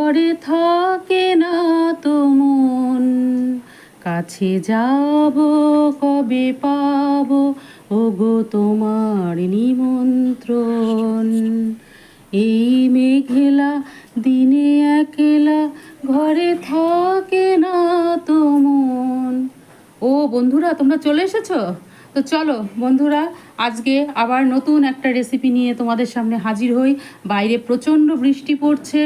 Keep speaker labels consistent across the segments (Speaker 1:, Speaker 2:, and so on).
Speaker 1: ঘরে থাকে না তো মন, কাছে যাব কবে পাবো ওগো তোমার নিমন্ত্রণ। এই মেঘলা দিনে একলা ঘরে থাকে না তো মন। ও বন্ধুরা, তোমরা চলে এসেছো? তো চলো বন্ধুরা, আজকে আবার নতুন একটা রেসিপি নিয়ে তোমাদের সামনে হাজির হই। বাইরে প্রচণ্ড বৃষ্টি পড়ছে,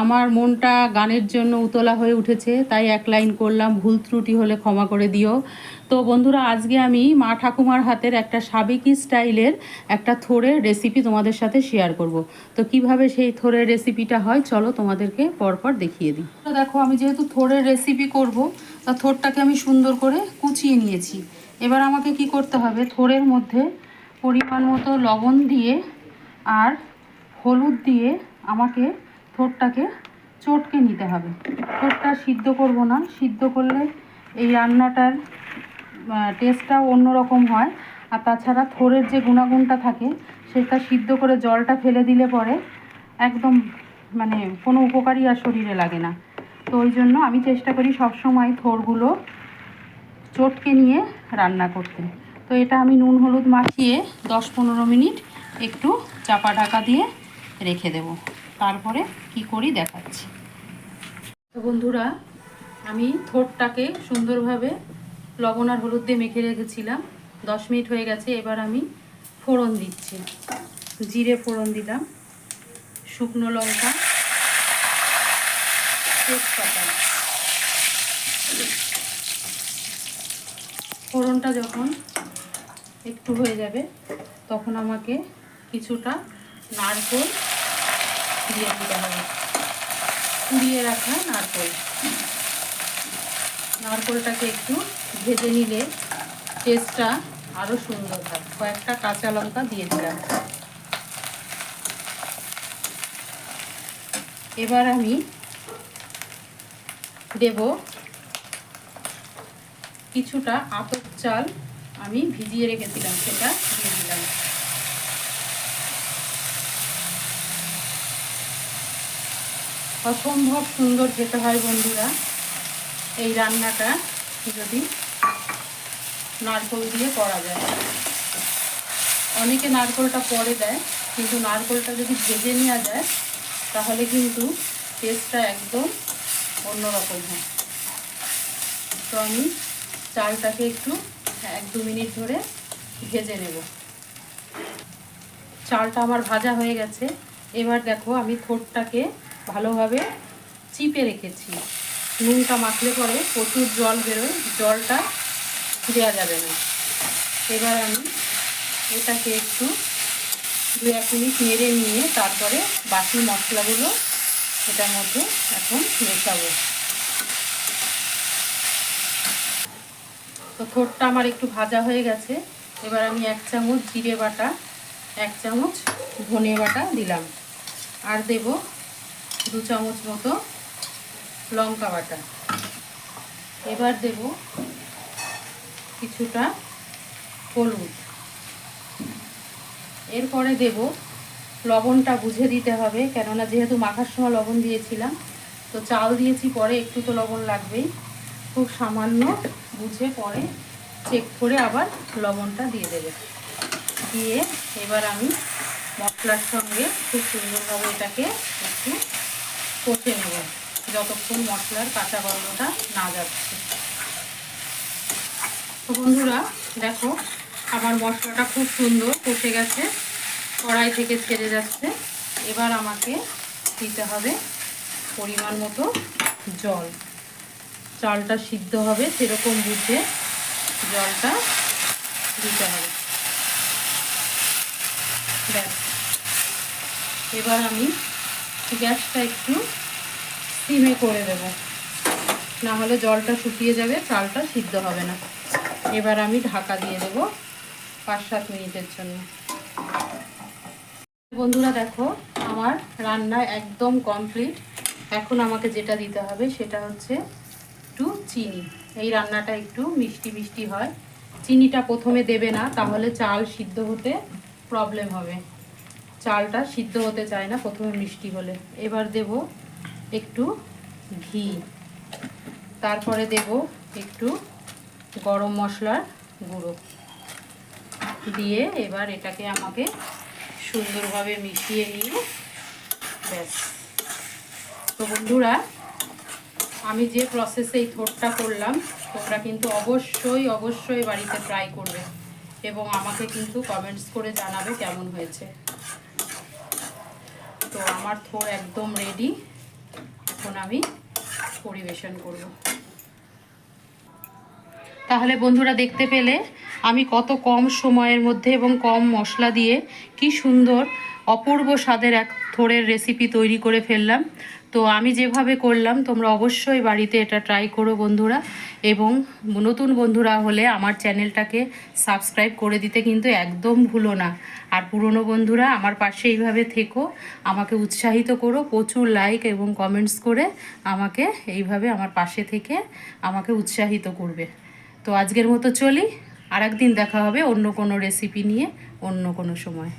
Speaker 1: আমার মনটা গানের জন্য উতলা হয়ে উঠেছে, তাই এক লাইন করলাম, ভুল ত্রুটি হলে ক্ষমা করে দিও। তো বন্ধুরা, আজকে আমি মা ঠাকুমার হাতের একটা সাবেকি স্টাইলের একটা থোড়ের রেসিপি তোমাদের সাথে শেয়ার করব। তো কিভাবে সেই থোড়ের রেসিপিটা হয় চলো তোমাদেরকে পরপর দেখিয়ে দিই। তো দেখো, আমি যেহেতু থোড়ের রেসিপি করব, তা থোড়টাকে আমি সুন্দর করে কুচিয়ে নিয়েছি। এবার আমাকে কি করতে হবে, থোড়ের মধ্যে পরিমাণ মতো লবণ দিয়ে আর হলুদ দিয়ে আমাকে থোড়টাকে চটকে নিতে হবে। থোড়টা সিদ্ধ করব না, সিদ্ধ করলে এই রান্নাটার টেস্টটাও অন্যরকম হয়। আর তাছাড়া থোড়ের যে গুণাগুণটা থাকে সেটা সিদ্ধ করে জলটা ফেলে দিলে পরে একদম মানে কোনো উপকারই আর শরীরে লাগে না। তো ওই জন্য আমি চেষ্টা করি সবসময় থোড়গুলো চটকে নিয়ে রান্না করতে। তো এটা আমি নুন হলুদ মাখিয়ে 10-15 মিনিট একটু চাপা ঢাকা দিয়ে রেখে দেব। তারপরে কি করি দেখাচ্ছি। তো বন্ধুরা, আমি থোড়টাকে সুন্দরভাবে লবণ আর হলুদ দিয়ে মেখে রেখেছিলাম, 10 মিনিট হয়ে গেছে। এবার আমি ফোড়ন দিচ্ছি। জিরে ফোড়ন দিলাম, শুকনো লঙ্কা, তেজপাতা। ফোড়নটা যখন একটু হয়ে যাবে তখন আমাকে কিছুটা নারকেল দিয়ে দিতে হবে, কুড়িয়ে রাখা নারকেলটাকে একটু ভেজে নিলে টেস্টটা আরও সুন্দর হয়। কয়েকটা কাঁচা লঙ্কা দিয়ে দিলাম। এবার আমি দেব কিছুটা আতপ চাল, আমি ভিজিয়ে রেখেছিলাম, সেটা দিয়ে দিলাম। অসম্ভব সুন্দর খেতে হয় বন্ধুরা এই রান্নাটা যদি নারকেল দিয়ে করা যায়। অনেকে নারকেলটা পরে দেয়, কিন্তু নারকেলটা যদি ভেজে নেওয়া যায় তাহলে কিন্তু টেস্টটা একদম অন্যরকম হয়। তো আমি চালটাকে একটু 1-2 মিনিট ধরে ভেজে নেব। চালটা আমার ভাজা হয়ে গেছে। এবার দেখো, আমি থোড়টাকে ভালোভাবে চিপে রেখেছি। নুনটা মাখলে পরে প্রচুর জল বেরোয়, জলটা দেওয়া যাবে না। এবার আমি এটাকে একটু 2-1 মিনিট নেড়ে নিয়ে তারপরে বাকি মশলাগুলো এটার মধ্যে এখন মেশাবো। তো থোড়টা আমার একটু ভাজা হয়ে গেছে। এবার আমি 1 চামচ জিরে বাটা, 1 চামচ ধনে বাটা দিলাম, আর দেব 2 চামচ মতো লঙ্কা বাটা। এবার দেব কিছুটা হলুদ। এরপরে দেব লবণটা বুঝে দিতে হবে, কেননা যেহেতু মাখার সময় লবণ দিয়েছিলাম, তো চাল দিয়েছি পরে, একটু তো লবণ লাগবেই। খুব সামান্য বুঝে পরে চেক করে আবার লবণটা দিয়ে দেবে। দিয়ে এবার আমি মশলার সঙ্গে খুব সুন্দরভাবে এটাকে একটু কষে নেব, যতক্ষণ মশলার কাঁচা গন্ধটা না যাচ্ছে। তো বন্ধুরা দেখো, আমার মশলাটা খুব সুন্দর কষে গেছে, কড়াই থেকে ছেড়ে যাচ্ছে। এবার আমাকে দিতে হবে পরিমাণ মতো জল। চালটা সিদ্ধ হবে সেরকম বুঝে জলটা দিতে হবে। ব্যাস, এবার আমি গ্যাসটা একটু সিমে করে দেব, না হলে জলটা শুকিয়ে যাবে, চালটা সিদ্ধ হবে না। এবার আমি ঢাকা দিয়ে দেব 5-7 মিনিটের জন্য। বন্ধুরা দেখো, আমার রান্না একদম কমপ্লিট। এখন আমাকে যেটা দিতে হবে সেটা হচ্ছে একটু চিনি। এই রান্নাটা একটু মিষ্টি মিষ্টি হয়। চিনিটা প্রথমে দেবে না, তাহলে চাল সিদ্ধ হতে প্রবলেম হবে। চালটা সিদ্ধ হতে চায় না প্রথমে মিষ্টি হলে। এবার দেব একটু ঘি, তারপরে দেব একটু গরম মশলার গুঁড়ো দিয়ে এবার এটাকে আমাকে সুন্দরভাবে মিশিয়ে নিয়ে ব্যাস। তো বন্ধুরা, আমি যে প্রসেসে এই থোড়টা করলাম তোমরা কিন্তু অবশ্যই বাড়িতে ট্রাই করবে এবং আমাকে কিন্তু কমেন্টস করে জানাবে কেমন হয়েছে। তো আমার থোড় একদম রেডি, এখন আমি পরিবেশন করব। তাহলে বন্ধুরা দেখতে পেলে আমি কত কম সময়ের মধ্যে এবং কম মশলা দিয়ে কি সুন্দর অপূর্ব স্বাদের এক থোড়ের রেসিপি তৈরি করে ফেললাম। তো আমি যেভাবে করলাম তোমরা অবশ্যই বাড়িতে এটা ট্রাই করো বন্ধুরা, এবং নতুন বন্ধুরা হলে আমার চ্যানেলটাকে সাবস্ক্রাইব করে দিতে কিন্তু একদম ভুলো না। আর পুরনো বন্ধুরা আমার পাশে এইভাবে থেকো, আমাকে উৎসাহিত করো, প্রচুর লাইক এবং কমেন্টস করে আমাকে এইভাবে আমার পাশে থেকে আমাকে উৎসাহিত করবে। তো আজকের মতো চলি, আর একদিন দেখা হবে অন্য কোনো রেসিপি নিয়ে, অন্য কোনো সময়।